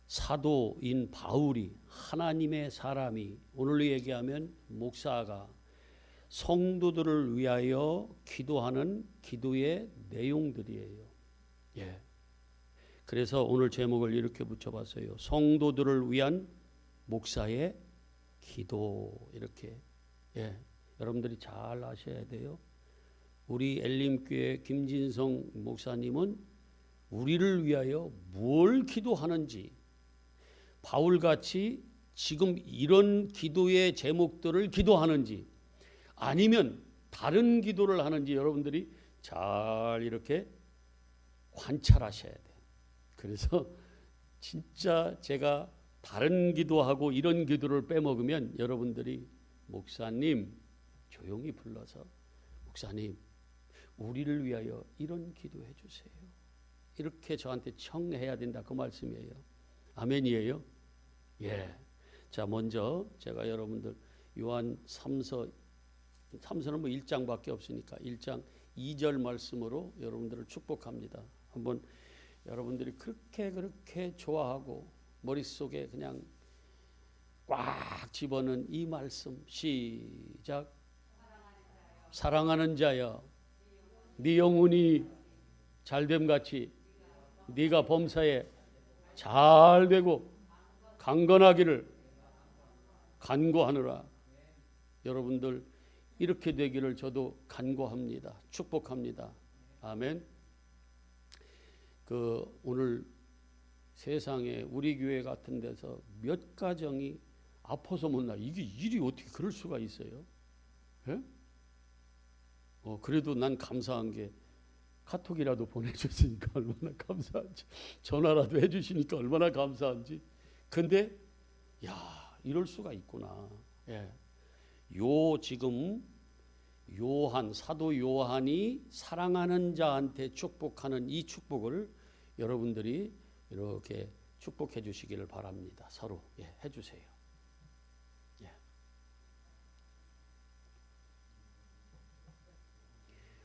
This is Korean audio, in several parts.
사도인 바울이, 하나님의 사람이, 오늘로 얘기하면 목사가 성도들을 위하여 기도하는 기도의 내용들이에요. 예. 그래서 오늘 제목을 이렇게 붙여봤어요. 성도들을 위한 목사의 기도. 이렇게. 예. 여러분들이 잘 아셔야 돼요. 우리 엘림교회 김진성 목사님은 우리를 위하여 뭘 기도하는지, 바울같이 지금 이런 기도의 제목들을 기도하는지 아니면 다른 기도를 하는지 여러분들이 잘 이렇게 관찰하셔야 돼요. 그래서 진짜 제가 다른 기도하고 이런 기도를 빼먹으면 여러분들이 목사님 조용히 불러서 목사님 우리를 위하여 이런 기도해 주세요. 이렇게 저한테 청해야 된다 그 말씀이에요. 아멘이에요? 예. 자, 먼저 제가 여러분들 요한 3서는 뭐 1장밖에 없으니까 1장 2절 말씀으로 여러분들을 축복합니다. 한번 여러분들이 그렇게 좋아하고 머릿속에 그냥 꽉 집어넣은 이 말씀 시작. 사랑하는 자여 네 영혼이 잘됨같이 네가 범사에 잘되고 강건하기를 간구하느라. 여러분들 이렇게 되기를 저도 간구합니다. 축복합니다. 아멘. 오늘 세상에 우리 교회 같은 데서 몇 가정이 아파서 못 나. 이게 일이 어떻게 그럴 수가 있어요? 예? 그래도 난 감사한 게 카톡이라도 보내줬으니까 얼마나 감사한지, 전화라도 해주시니까 얼마나 감사한지. 근데 이럴 수가 있구나. 예. 지금 사도 요한이 사랑하는 자한테 축복하는 이 축복을 여러분들이 이렇게 축복해 주시기를 바랍니다. 서로 해주세요. 예.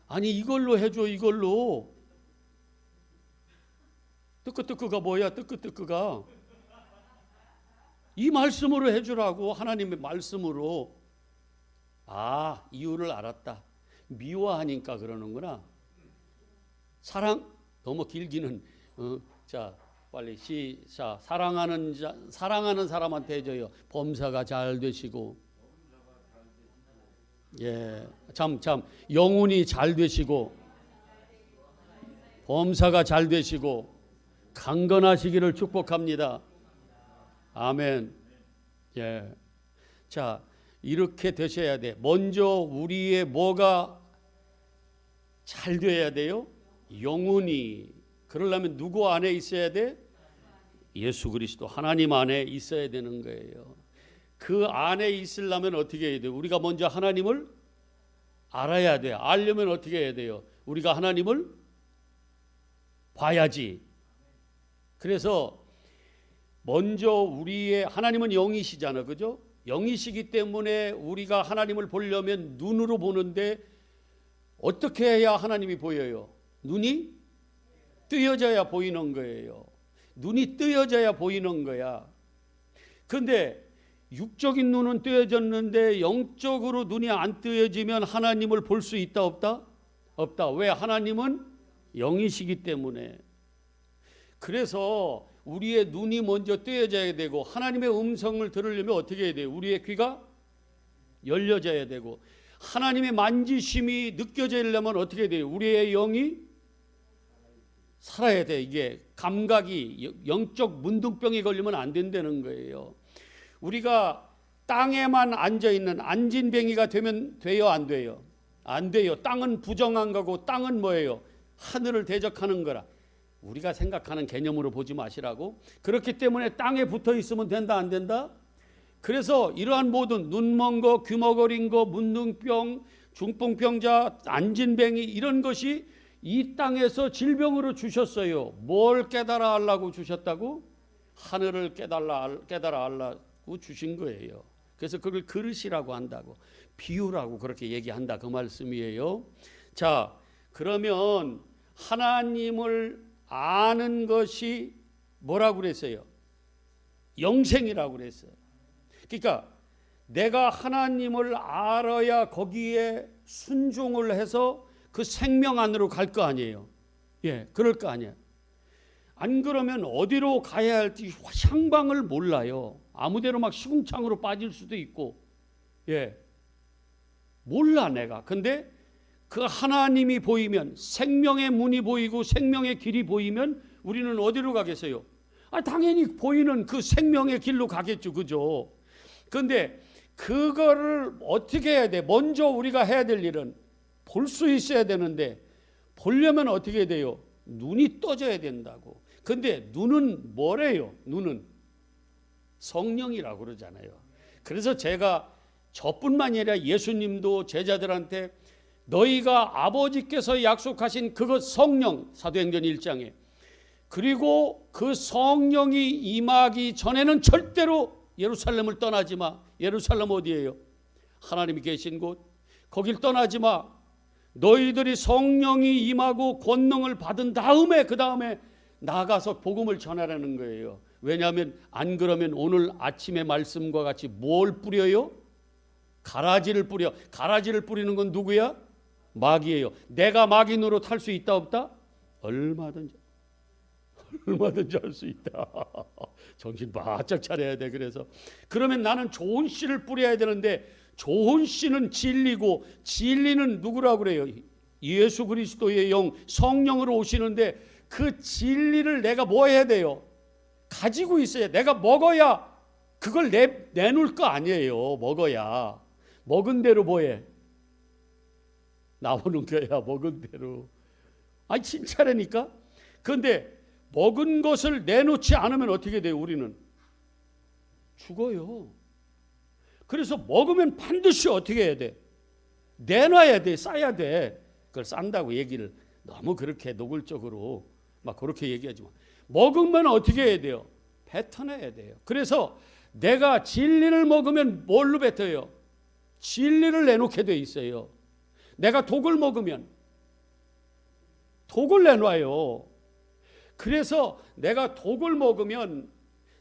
아니 이걸로 해줘. 이걸로. 뜨끄뜨끄가 뭐야? 뜨끄뜨끄가 이 말씀으로 해주라고. 하나님의 말씀으로. 이유를 알았다. 미워하니까 그러는구나. 너무 길기는. 자, 빨리 시작. 사랑하는 사람한테 해줘요. 범사가 잘 되시고, 영혼이 잘 되시고, 범사가 잘 되시고, 강건하시기를 축복합니다. 아멘. 예. 자, 이렇게 되셔야 돼. 먼저 우리의 뭐가 잘 돼야 돼요? 영혼이. 그러려면 누구 안에 있어야 돼? 예수 그리스도 하나님 안에 있어야 되는 거예요. 그 안에 있으려면 어떻게 해야 돼요? 우리가 먼저 하나님을 알아야 돼요. 알려면 어떻게 해야 돼요? 우리가 하나님을 봐야지. 그래서 먼저 하나님은 영이시잖아, 그죠? 영이시기 때문에 우리가 하나님을 보려면 눈으로 보는데 어떻게 해야 하나님이 보여요? 눈이 뜨여져야 보이는 거예요. 눈이 뜨여져야 보이는 거야. 그런데 육적인 눈은 뜨여졌는데 영적으로 눈이 안 뜨여지면 하나님을 볼 수 있다 없다? 없다. 왜? 하나님은 영이시기 때문에. 그래서 우리의 눈이 먼저 뜨여져야 되고 하나님의 음성을 들으려면 어떻게 해야 돼요? 우리의 귀가 열려져야 되고 하나님의 만지심이 느껴지려면 어떻게 해야 돼요? 우리의 영이 살아야 돼. 이게 감각이 영적 문둥병이 걸리면 안 된다는 거예요. 우리가 땅에만 앉아있는 안진뱅이가 되면 돼요? 안 돼요? 안 돼요. 땅은 부정한 거고 땅은 뭐예요? 하늘을 대적하는 거라. 우리가 생각하는 개념으로 보지 마시라고. 그렇기 때문에 땅에 붙어 있으면 된다 안 된다? 그래서 이러한 모든 눈먼 거, 귀머거린 거, 문둥병, 중풍병자, 안진뱅이 이런 것이 이 땅에서 질병으로 주셨어요. 뭘 깨달아 하려고 주셨다고? 하늘을 깨달아 하려고 주신 거예요. 그래서 그걸 그릇이라고 한다고, 비유라고 그렇게 얘기한다 그 말씀이에요. 자, 그러면 하나님을 아는 것이 뭐라고 그랬어요? 영생이라고 그랬어요. 그러니까 내가 하나님을 알아야 거기에 순종을 해서 그 생명 안으로 갈 거 아니에요. 예, 그럴 거 아니에요. 안 그러면 어디로 가야 할지 향방을 몰라요. 아무데로 막 시궁창으로 빠질 수도 있고, 예, 몰라 내가. 근데 그 하나님이 보이면, 생명의 문이 보이고 생명의 길이 보이면 우리는 어디로 가겠어요? 당연히 보이는 그 생명의 길로 가겠죠, 그죠? 근데 그거를 어떻게 해야 돼? 먼저 우리가 해야 될 일은 볼 수 있어야 되는데, 보려면 어떻게 돼요? 눈이 떠져야 된다고. 근데 눈은 뭐래요? 눈은 성령이라고 그러잖아요. 그래서 제가 저뿐만이 아니라 예수님도 제자들한테 너희가 아버지께서 약속하신 그것 성령, 사도행전 1장에, 그리고 그 성령이 임하기 전에는 절대로 예루살렘을 떠나지 마. 예루살렘 어디예요? 하나님이 계신 곳. 거길 떠나지 마. 너희들이 성령이 임하고 권능을 받은 다음에, 그 다음에 나가서 복음을 전하라는 거예요. 왜냐하면 안 그러면 오늘 아침의 말씀과 같이 뭘 뿌려요? 가라지를 뿌려. 가라지를 뿌리는 건 누구야? 마귀예요. 내가 마귀 노릇 할 수 있다 없다? 얼마든지 할 수 있다. 정신 바짝 차려야 돼. 그래서 그러면 나는 좋은 씨를 뿌려야 되는데, 좋은 씨는 진리고, 진리는 누구라고 그래요? 예수 그리스도의 영, 성령으로 오시는데, 그 진리를 내가 뭐 해야 돼요? 가지고 있어야, 내가 먹어야 그걸 내놓을 거 아니에요. 먹어야. 먹은 대로 뭐해? 나오는 거야. 먹은 대로. 진짜라니까. 그런데 먹은 것을 내놓지 않으면 어떻게 돼요? 우리는 죽어요. 그래서 먹으면 반드시 어떻게 해야 돼? 내놔야 돼. 싸야 돼. 그걸 싼다고 얘기를 너무 그렇게 노골적으로 막 그렇게 얘기하지 마. 먹으면 어떻게 해야 돼요? 뱉어내야 돼요. 그래서 내가 진리를 먹으면 뭘로 뱉어요? 진리를 내놓게 돼 있어요. 내가 독을 먹으면 독을 내놔요. 그래서 내가 독을 먹으면,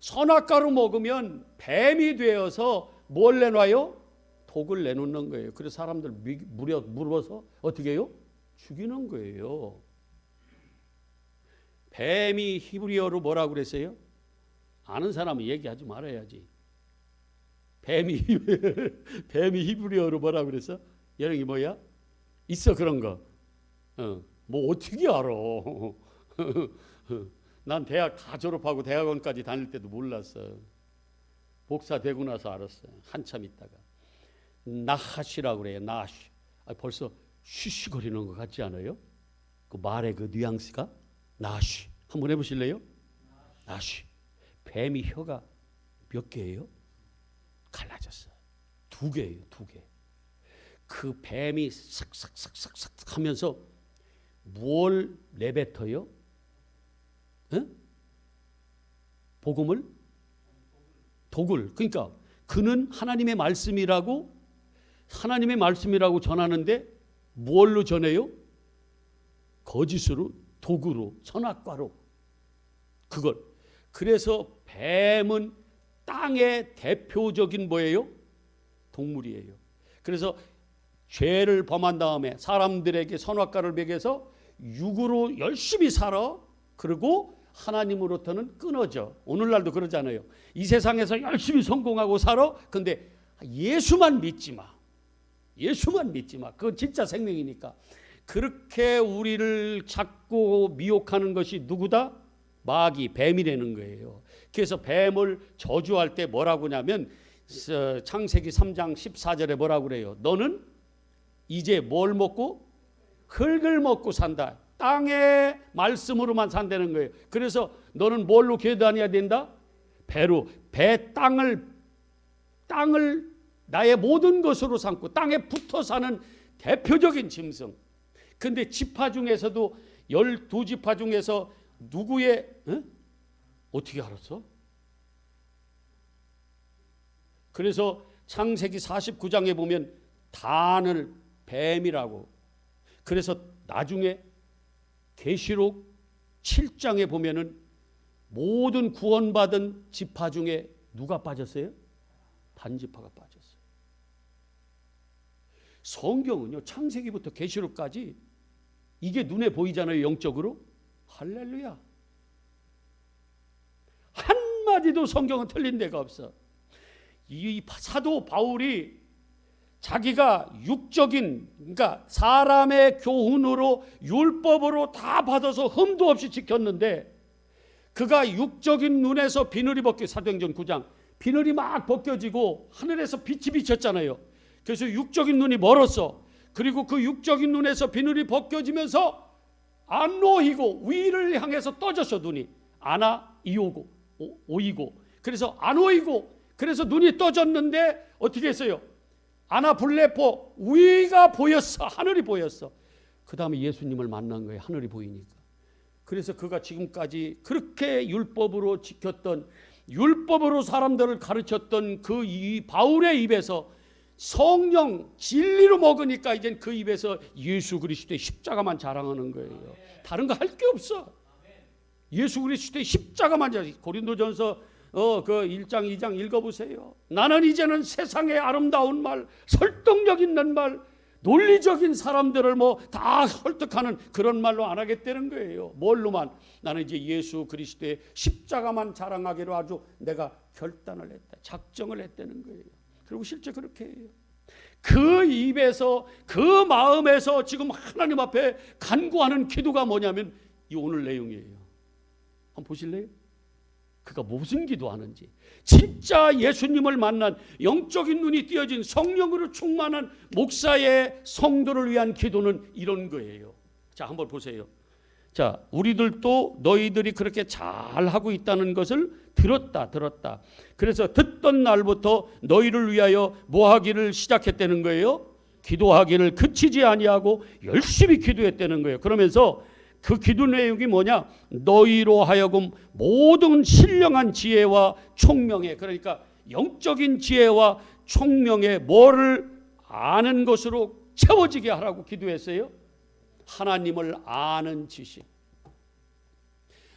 선악과로 먹으면 뱀이 되어서 뭘 내놔요? 독을 내놓는 거예요. 그래서 사람들 물어서 어떻게 해요? 죽이는 거예요. 뱀이 히브리어로 뭐라고 그랬어요? 아는 사람은 얘기하지 말아야지. 뱀이 히브리어로 뭐라고 그랬어? 여령이 뭐야? 있어 그런 거. 뭐 어떻게 알아? 난 대학 다 졸업하고 대학원까지 다닐 때도 몰랐어. 목사 되고 나서 알았어요. 한참 있다가. 나하시라고 그래요. 나하시. 벌써 쉬쉬거리는 것 같지 않아요? 그 말의 그 뉘앙스가 나하시. 한번 해보실래요? 나하시. 뱀이 혀가 몇 개예요? 갈라졌어요. 2개예요. 2개. 그 뱀이 삭삭삭삭삭 하면서 뭘 내뱉어요? 복음을? 독을. 그러니까 그는 하나님의 말씀이라고 전하는데 뭘로 전해요? 거짓으로, 독으로, 선악과로. 그걸. 그래서 뱀은 땅의 대표적인 뭐예요? 동물이에요. 그래서 죄를 범한 다음에 사람들에게 선악과를 먹여서 육으로 열심히 살아. 그리고 하나님으로부터는 끊어져. 오늘날도 그러잖아요. 이 세상에서 열심히 성공하고 살아. 근데 예수만 믿지 마. 예수만 믿지 마. 그건 진짜 생명이니까. 그렇게 우리를 자꾸 미혹하는 것이 누구다? 마귀, 뱀이라는 거예요. 그래서 뱀을 저주할 때 뭐라고 하냐면 창세기 3장 14절에 뭐라고 그래요? 너는 이제 뭘 먹고? 흙을 먹고 산다. 땅의 말씀으로만 산다는 거예요. 그래서 너는 뭘로 교회다녀야 된다? 배로. 땅을 나의 모든 것으로 삼고 땅에 붙어 사는 대표적인 짐승. 근데 지파 중에서도 12지파 중에서 누구의 어떻게 알았어? 그래서 창세기 49장에 보면 단을 뱀이라고. 그래서 나중에 계시록 7장에 보면은 모든 구원받은 지파 중에 누가 빠졌어요? 단지파가 빠졌어요. 성경은요, 창세기부터 계시록까지 이게 눈에 보이잖아요, 영적으로. 할렐루야. 한마디도 성경은 틀린 데가 없어. 이 사도 바울이 자기가 육적인, 그러니까 사람의 교훈으로 율법으로 다 받아서 흠도 없이 지켰는데, 그가 육적인 눈에서 비늘이 벗겨, 사도행전 9장 비늘이 막 벗겨지고 하늘에서 빛이 비쳤잖아요. 그래서 육적인 눈이 멀었어. 그리고 그 육적인 눈에서 비늘이 벗겨지면서 안 놓이고 위를 향해서 떠졌어. 눈이 아나 이오고 오이고, 그래서 안 오이고, 그래서 눈이 떠졌는데 어떻게 했어요? 아나 블레포 위가 보였어. 하늘이 보였어. 그 다음에 예수님을 만난 거예요. 하늘이 보이니까. 그래서 그가 지금까지 그렇게 율법으로 지켰던, 율법으로 사람들을 가르쳤던 그 이 바울의 입에서 성령 진리로 먹으니까 이젠 그 입에서 예수 그리스도의 십자가만 자랑하는 거예요. 다른 거 할 게 없어. 예수 그리스도의 십자가만 자랑. 고린도전서 그 1장 2장 읽어보세요. 나는 이제는 세상의 아름다운 말, 설득력 있는 말, 논리적인 사람들을 뭐 다 설득하는 그런 말로 안 하겠다는 거예요. 뭘로만? 나는 이제 예수 그리스도의 십자가만 자랑하기로 아주 내가 결단을 했다, 작정을 했다는 거예요. 그리고 실제 그렇게 해요. 그 입에서, 그 마음에서 지금 하나님 앞에 간구하는 기도가 뭐냐면 이 오늘 내용이에요. 한번 보실래요? 그가 무슨 기도하는지. 진짜 예수님을 만난 영적인 눈이 띄어진 성령으로 충만한 목사의 성도를 위한 기도는 이런 거예요. 자, 한번 보세요. 자, 우리들도 너희들이 그렇게 잘하고 있다는 것을 들었다. 그래서 듣던 날부터 너희를 위하여 뭐 하기를 시작했다는 거예요? 기도하기를 그치지 아니하고 열심히 기도했다는 거예요. 그러면서 그 기도 내용이 뭐냐? 너희로 하여금 모든 신령한 지혜와 총명에, 그러니까 영적인 지혜와 총명에 뭐를 아는 것으로 채워지게 하라고 기도했어요. 하나님을 아는 지식.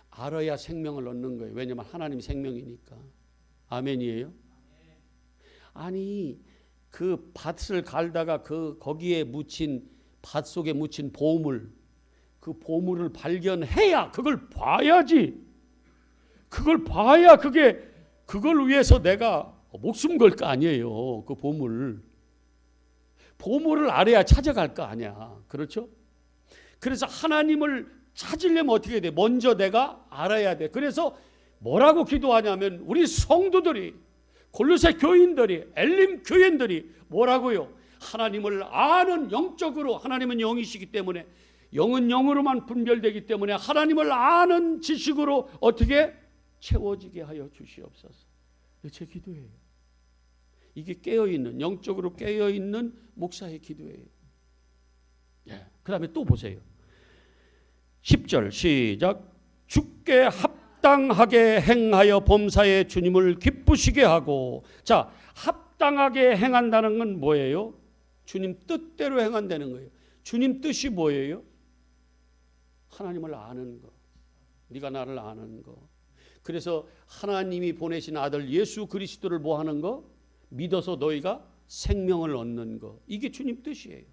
알아야 생명을 얻는 거예요. 왜냐하면 하나님이 생명이니까. 아멘이에요. 아니 그 밭을 갈다가 그 거기에 묻힌, 밭 속에 묻힌 보물, 그 보물을 발견해야, 그걸 봐야지. 그걸 봐야 그걸 위해서 내가 목숨 걸 거 아니에요. 그 보물을 알아야 찾아갈 거 아니야. 그렇죠? 그래서 하나님을 찾으려면 어떻게 해야 돼? 먼저 내가 알아야 돼. 그래서 뭐라고 기도하냐면 우리 성도들이, 골로새 교인들이, 엘림 교인들이 뭐라고요? 하나님을 아는, 영적으로, 하나님은 영이시기 때문에, 영은 영으로만 분별되기 때문에 하나님을 아는 지식으로 어떻게 채워지게 하여 주시옵소서. 제 기도예요. 이게 깨어있는, 영적으로 깨어있는 목사의 기도예요. 예. 그 다음에 또 보세요. 10절 시작. 주께 합당하게 행하여 범사에 주님을 기쁘시게 하고. 자, 합당하게 행한다는 건 뭐예요? 주님 뜻대로 행한다는 거예요. 주님 뜻이 뭐예요? 하나님을 아는 거, 네가 나를 아는 거. 그래서 하나님이 보내신 아들 예수 그리스도를 뭐 하는 거? 믿어서 너희가 생명을 얻는 거. 이게 주님 뜻이에요.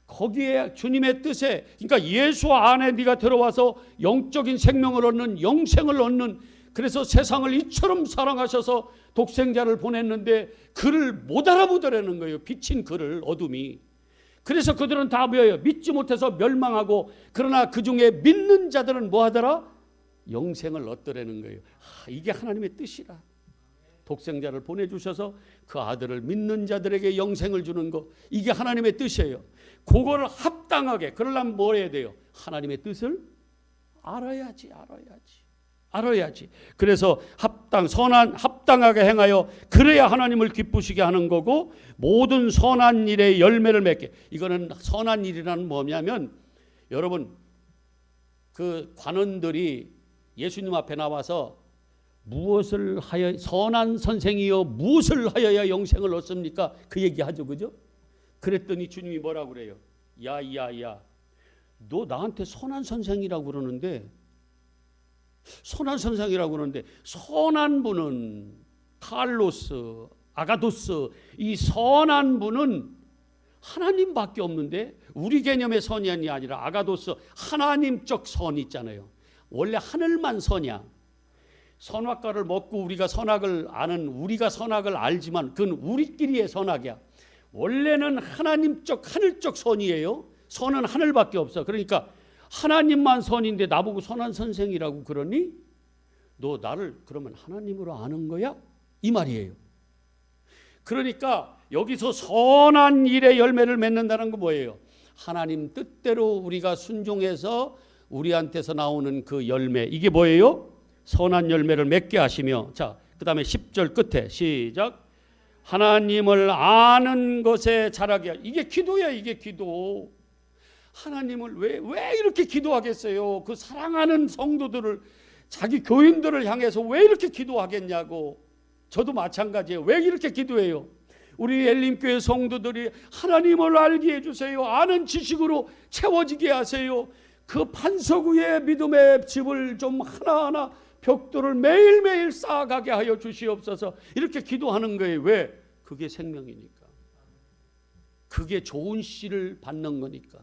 거기에 주님의 뜻에, 그러니까 예수 안에 네가 들어와서 영적인 생명을 얻는, 영생을 얻는, 그래서 세상을 이처럼 사랑하셔서 독생자를 보냈는데 그를 못 알아보더라는 거예요. 비친 그를, 어둠이. 그래서 그들은 다 뭐예요? 믿지 못해서 멸망하고, 그러나 그 중에 믿는 자들은 뭐 하더라? 영생을 얻더라는 거예요. 이게 하나님의 뜻이라. 독생자를 보내주셔서 그 아들을 믿는 자들에게 영생을 주는 거, 이게 하나님의 뜻이에요. 그걸 합당하게, 그러려면 뭐 해야 돼요? 하나님의 뜻을 알아야지. 그래서 합당하게 행하여 그래야 하나님을 기쁘시게 하는 거고, 모든 선한 일에 열매를 맺게. 이거는 선한 일이라는 뭐냐면, 여러분 그 관원들이 예수님 앞에 나와서 무엇을 하여, 선한 선생이여 무엇을 하여야 영생을 얻습니까? 그 얘기하죠, 그죠? 그랬더니 주님이 뭐라고 그래요? 야, 너 나한테 선한 선생이라고 그러는데 선한 선생이라고 그러는데 선한 분은 칼로스, 아가도스, 이 선한 분은 하나님밖에 없는데 우리 개념의 선이 아니라 아가도스, 하나님적 선이 있잖아요. 원래 하늘만 선이야. 선악과를 먹고 우리가 선악을 아는, 우리가 선악을 알지만 그건 우리끼리의 선악이야. 원래는 하나님적 하늘적 선이에요. 선은 하늘밖에 없어. 그러니까 하나님만 선인데 나보고 선한 선생이라고 그러니? 너 나를 그러면 하나님으로 아는 거야? 이 말이에요. 그러니까 여기서 선한 일의 열매를 맺는다는 거 뭐예요? 하나님 뜻대로 우리가 순종해서 우리한테서 나오는 그 열매, 이게 뭐예요? 선한 열매를 맺게 하시며. 자, 그 다음에 10절 끝에 시작. 하나님을 아는 것에 자라게. 이게 기도야. 이게 기도. 하나님을 왜 이렇게 기도하겠어요? 그 사랑하는 성도들을, 자기 교인들을 향해서 왜 이렇게 기도하겠냐고. 저도 마찬가지예요. 왜 이렇게 기도해요? 우리 엘림교회 성도들이 하나님을 알게 해주세요. 아는 지식으로 채워지게 하세요. 그 반석 위에 믿음의 집을 좀 하나하나 벽돌을 매일매일 쌓아가게 하여 주시옵소서. 이렇게 기도하는 거예요. 왜? 그게 생명이니까. 그게 좋은 씨를 받는 거니까.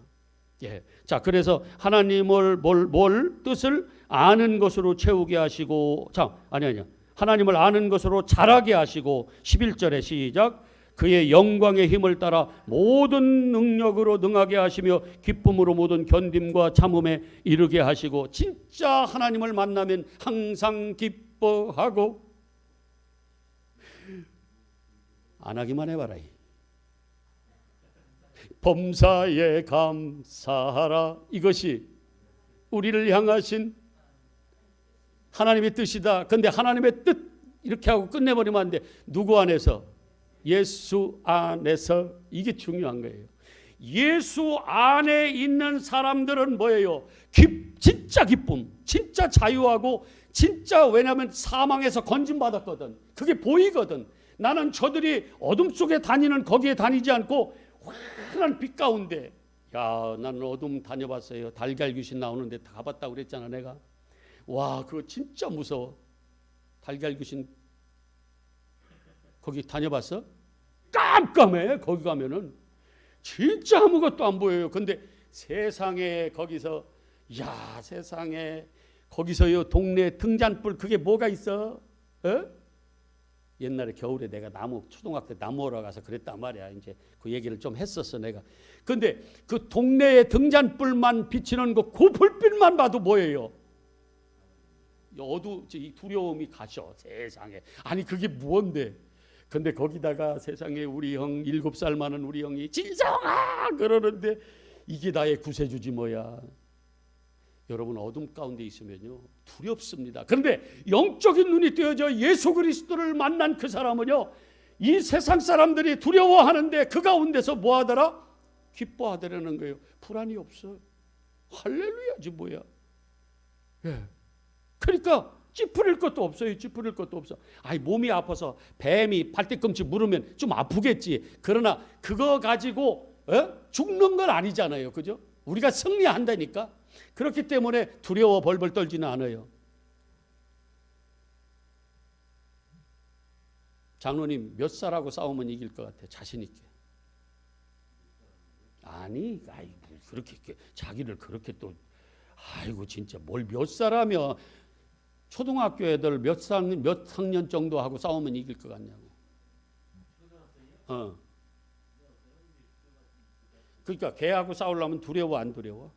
예. 자, 그래서 하나님을 뭘 뜻을 아는 것으로 채우게 하시고, 자, 아니 하나님을 아는 것으로 자라게 하시고, 11절에 시작. 그의 영광의 힘을 따라 모든 능력으로 능하게 하시며 기쁨으로 모든 견딤과 참음에 이르게 하시고. 진짜 하나님을 만나면 항상 기뻐하고. 안 하기만 해봐라. 범사에 감사하라. 이것이 우리를 향하신 하나님의 뜻이다. 근데 하나님의 뜻 이렇게 하고 끝내버리면 안 돼. 누구 안에서? 예수 안에서. 이게 중요한 거예요. 예수 안에 있는 사람들은 뭐예요? 진짜 기쁨, 진짜 자유하고, 진짜, 왜냐하면 사망에서 건진받았거든. 그게 보이거든. 나는 저들이 어둠 속에 다니는 거기에 다니지 않고 환한 빛 가운데. 야, 나는 어둠 다녀봤어요. 달걀 귀신 나오는데 다 가봤다고 그랬잖아 내가. 와, 그거 진짜 무서워. 달걀 귀신 거기 다녀봤어? 깜깜해. 거기 가면은 진짜 아무것도 안 보여요. 근데 세상에 거기서, 야, 세상에 거기서요, 동네 등잔불 그게 뭐가 있어? 옛날에 겨울에 내가 초등학교 때 나무 오러 가서 그랬단 말이야. 이제 그 얘기를 좀 했었어 내가. 근데 그 동네에 등잔불만 비치는 그 불빛만 봐도 뭐예요? 이 두려움이 가셔 세상에. 아니 그게 무언데? 근데 거기다가 세상에 우리 형 7살 많은 우리 형이 진성아 그러는데 이게 나의 구세주지 뭐야. 여러분 어둠 가운데 있으면요 두렵습니다. 그런데 영적인 눈이 뜨여져 예수 그리스도를 만난 그 사람은요, 이 세상 사람들이 두려워하는데 그 가운데서 뭐하더라? 기뻐하더라는 거예요. 불안이 없어. 할렐루야지 뭐야. 예. 그러니까 찌푸릴 것도 없어요. 찌푸릴 것도 없어. 아이, 몸이 아파서 뱀이 발뒤꿈치 물으면 좀 아프겠지. 그러나 그거 가지고 죽는 건 아니잖아요. 그죠? 우리가 승리한다니까. 그렇기 때문에 두려워 벌벌 떨지는 않아요. 장로님, 몇 살하고 싸우면 이길 것 같아? 자신 있게. 아니, 그렇게 자기를 그렇게 또, 아이고 진짜 뭘 몇 살하며 초등학교 애들 몇 학년 정도 하고 싸우면 이길 것 같냐고. 그러니까 걔하고 싸우려면 두려워 안 두려워?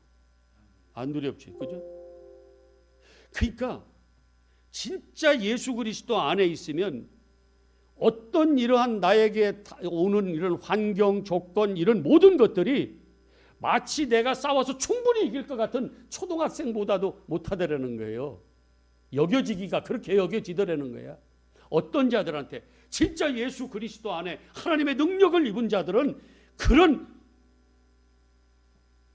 안 두렵지, 그죠? 그러니까 진짜 예수 그리스도 안에 있으면 어떤 이러한 나에게 오는 이런 환경, 조건, 이런 모든 것들이 마치 내가 싸워서 충분히 이길 것 같은 초등학생보다도 못하더라는 거예요. 여겨지기가 그렇게 여겨지더라는 거야. 어떤 자들한테 진짜 예수 그리스도 안에 하나님의 능력을 입은 자들은 그런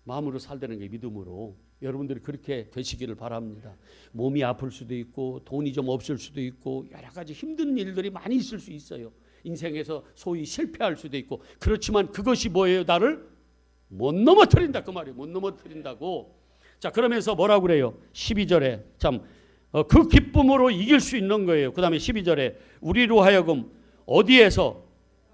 마음으로 살다는 게 믿음으로. 여러분들이 그렇게 되시기를 바랍니다. 몸이 아플 수도 있고 돈이 좀 없을 수도 있고 여러 가지 힘든 일들이 많이 있을 수 있어요. 인생에서 소위 실패할 수도 있고. 그렇지만 그것이 뭐예요? 나를 못 넘어뜨린다 그 말이에요. 못 넘어뜨린다고. 자, 그러면서 뭐라고 그래요? 12절에 참 그 기쁨으로 이길 수 있는 거예요. 그 다음에 12절에 우리로 하여금 어디에서?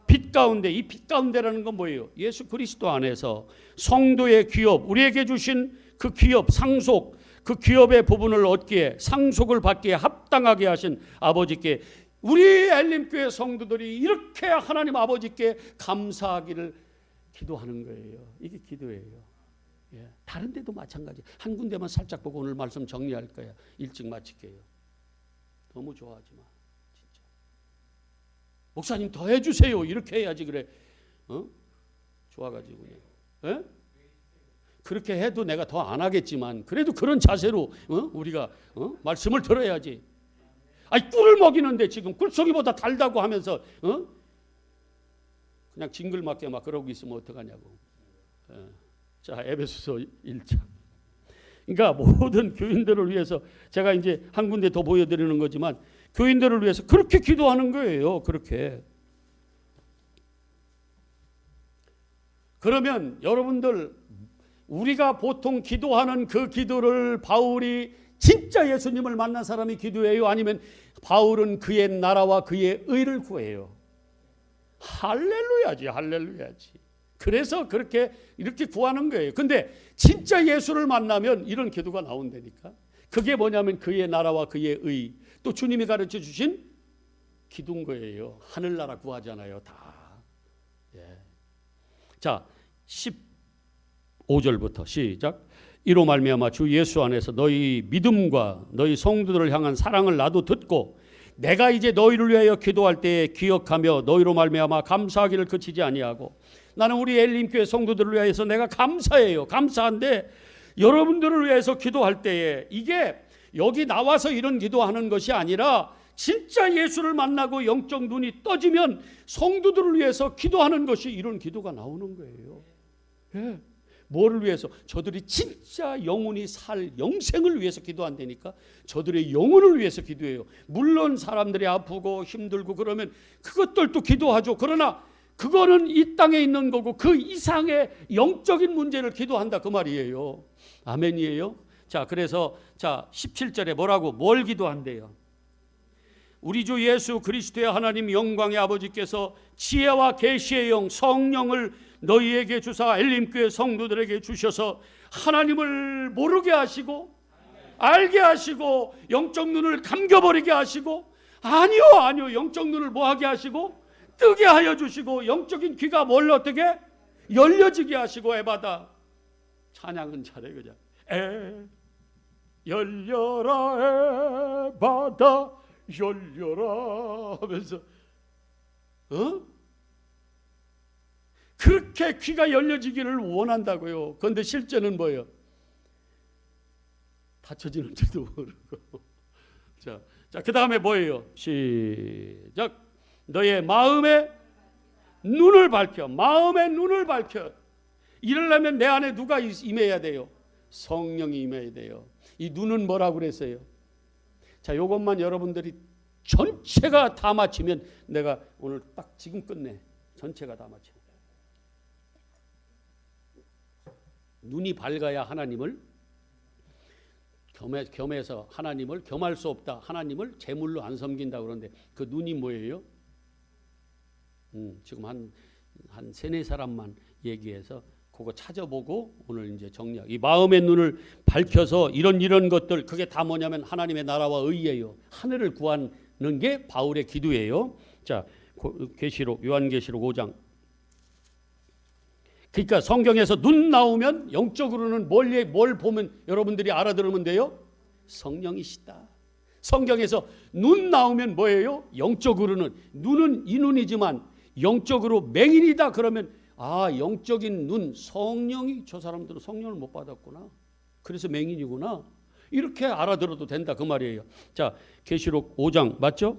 빛 가운데. 이 빛 가운데라는 건 뭐예요? 예수 그리스도 안에서 성도의 기업, 우리에게 주신 그 기업, 상속, 그 기업의 부분을 얻기에, 상속을 받기에 합당하게 하신 아버지께, 우리 엘림교회 성도들이 이렇게 하나님 아버지께 감사하기를 기도하는 거예요. 이게 기도예요. 예, 다른 데도 마찬가지. 한 군데만 살짝 보고 오늘 말씀 정리할 거야. 일찍 마칠게요. 너무 좋아하지 마. 진짜. 목사님 더 해주세요. 이렇게 해야지 그래. 좋아가지고 그냥. 예? 그렇게 해도 내가 더 안 하겠지만 그래도 그런 자세로 우리가 말씀을 들어야지. 아니 꿀을 먹이는데 지금 꿀송이보다 달다고 하면서 그냥 징글맞게 막 그러고 있으면 어떡하냐고. 예. 자, 에베소서 1장. 그러니까 모든 교인들을 위해서 제가 이제 한 군데 더 보여드리는 거지만 교인들을 위해서 그렇게 기도하는 거예요. 그렇게. 그러면 여러분들 우리가 보통 기도하는 그 기도를 바울이 진짜 예수님을 만난 사람이 기도해요? 아니면 바울은 그의 나라와 그의 의를 구해요? 할렐루야지, 할렐루야지. 그래서 이렇게 구하는 거예요. 근데 진짜 예수를 만나면 이런 기도가 나온다니까. 그게 뭐냐면 그의 나라와 그의 의, 또 주님이 가르쳐 주신 기도인 거예요. 하늘나라 구하잖아요, 다. 예. 자, 15절부터 시작. 이로 말미암아 주 예수 안에서 너희 믿음과 너희 성도들을 향한 사랑을 나도 듣고 내가 이제 너희를 위하여 기도할 때에 기억하며 너희로 말미암아 감사하기를 그치지 아니하고, 나는 우리 엘림교회 성도들을 위해서 내가 감사해요. 감사한데 여러분들을 위해서 기도할 때에 이게 여기 나와서 이런 기도하는 것이 아니라 진짜 예수를 만나고 영적 눈이 떠지면 성도들을 위해서 기도하는 것이 이런 기도가 나오는 거예요. 예. 뭐를 위해서? 저들이 진짜 영혼이 살 영생을 위해서 기도한다니까. 저들의 영혼을 위해서 기도해요. 물론 사람들이 아프고 힘들고 그러면 그것들도 기도하죠. 그러나 그거는 이 땅에 있는 거고 그 이상의 영적인 문제를 기도한다 그 말이에요. 아멘이에요. 자, 그래서 17절에 뭘 기도한대요? 우리 주 예수 그리스도의 하나님 영광의 아버지께서 지혜와 계시의 영 성령을 너희에게 주사 엘림교회 성도들에게 주셔서 하나님을 모르게 하시고 알게 하시고 영적 눈을 감겨버리게 하시고, 아니요 영적 눈을 뭐하게 하시고 뜨게 하여 주시고 영적인 귀가 뭘 어떻게 열려지게 하시고. 에바다 찬양은 잘해 그냥. 열려라 에바다 열려라 하면서 그렇게 귀가 열려지기를 원한다고요. 그런데 실제는 뭐예요? 닫혀지는 줄도 모르고. 자, 그 다음에 뭐예요? 시작. 너의 마음의 눈을 밝혀. 마음의 눈을 밝혀. 이러려면 내 안에 누가 임해야 돼요? 성령이 임해야 돼요. 이 눈은 뭐라고 그랬어요? 자, 이것만 여러분들이 전체가 다 맞히면 내가 오늘 딱 지금 끝내. 전체가 다 맞혀. 눈이 밝아야 하나님을 겸해서 하나님을 겸할 수 없다. 하나님을 제물로 안 섬긴다 그러는데 그 눈이 뭐예요? 지금 한 세네 사람만 얘기해서 그거 찾아보고 오늘 이제 정리하고, 이 마음의 눈을 밝혀서 이런 것들, 그게 다 뭐냐면 하나님의 나라와 의예요. 하늘을 구하는 게 바울의 기도예요. 자, 계시록 요한계시록 5장. 그러니까 성경에서 눈 나오면 영적으로는 뭘 보면 여러분들이 알아들으면 돼요? 성령이시다. 성경에서 눈 나오면 뭐예요? 영적으로는 눈은 이 눈이지만 영적으로 맹인이다 그러면 영적인 눈, 성령이, 저 사람들은 성령을 못 받았구나. 그래서 맹인이구나. 이렇게 알아들어도 된다 그 말이에요. 자, 계시록 5장 맞죠?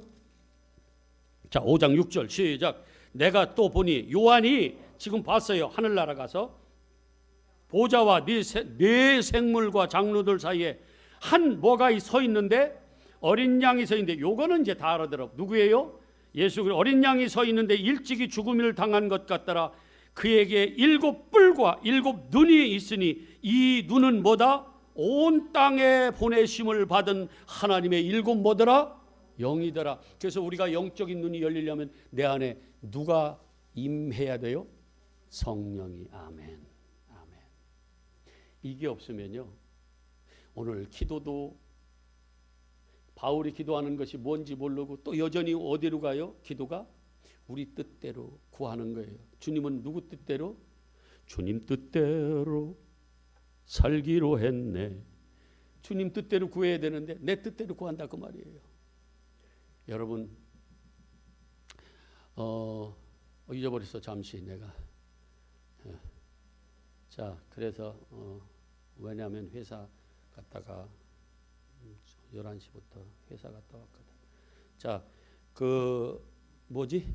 자, 5장 6절 시작. 내가 또 보니, 요한이 지금 봤어요. 하늘나라 가서 보좌와 네 생물과 장로들 사이에 뭐가 서 있는데, 어린 양이 서 있는데, 요거는 이제 다 알아들어. 누구예요? 예수. 어린 양이 서 있는데 일찍이 죽음을 당한 것 같더라. 그에게 7 뿔과 7 눈이 있으니 이 눈은 뭐다? 온 땅에 보내심을 받은 하나님의 일곱 뭐더라? 영이더라. 그래서 우리가 영적인 눈이 열리려면 내 안에 누가 임해야 돼요? 성령이. 아멘. 아멘. 이게 없으면요, 오늘 기도도 바울이 기도하는 것이 뭔지 모르고 또 여전히 어디로 가요? 기도가 우리 뜻대로 구하는 거예요. 주님은 누구 뜻대로? 주님 뜻대로 살기로 했네. 주님 뜻대로 구해야 되는데 내 뜻대로 구한다 그 말이에요. 여러분 잊어버렸어 잠시 내가. 자 그래서 왜냐하면 회사 갔다가 11시부터 회사 갔다 왔거든. 자 그 뭐지?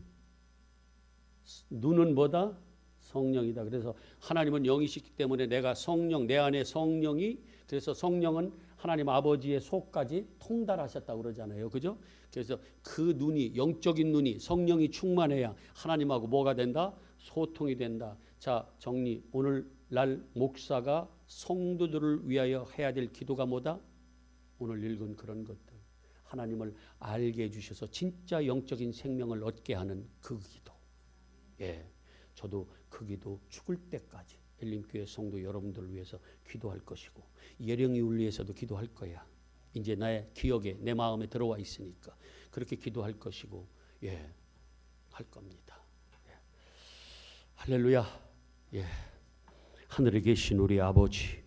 눈은 뭐다? 성령이다. 그래서 하나님은 영이시기 때문에 내가 성령, 내 안에 성령이, 그래서 성령은 하나님 아버지의 속까지 통달하셨다고 그러잖아요. 그죠? 그래서 그 눈이, 영적인 눈이, 성령이 충만해야 하나님하고 뭐가 된다? 소통이 된다. 자, 정리. 오늘날 목사가 성도들을 위하여 해야 될 기도가 뭐다? 오늘 읽은 그런 것들. 하나님을 알게 해주셔서 진짜 영적인 생명을 얻게 하는 그 기도. 예, 저도 그 기도 죽을 때까지 엘림교회 성도 여러분들을 위해서 기도할 것이고 예령이 울리에서도 기도할 거야. 이제 나의 기억에 내 마음에 들어와 있으니까 그렇게 기도할 것이고 예, 할 겁니다. 예. 할렐루야. 예, 하늘에 계신 우리 아버지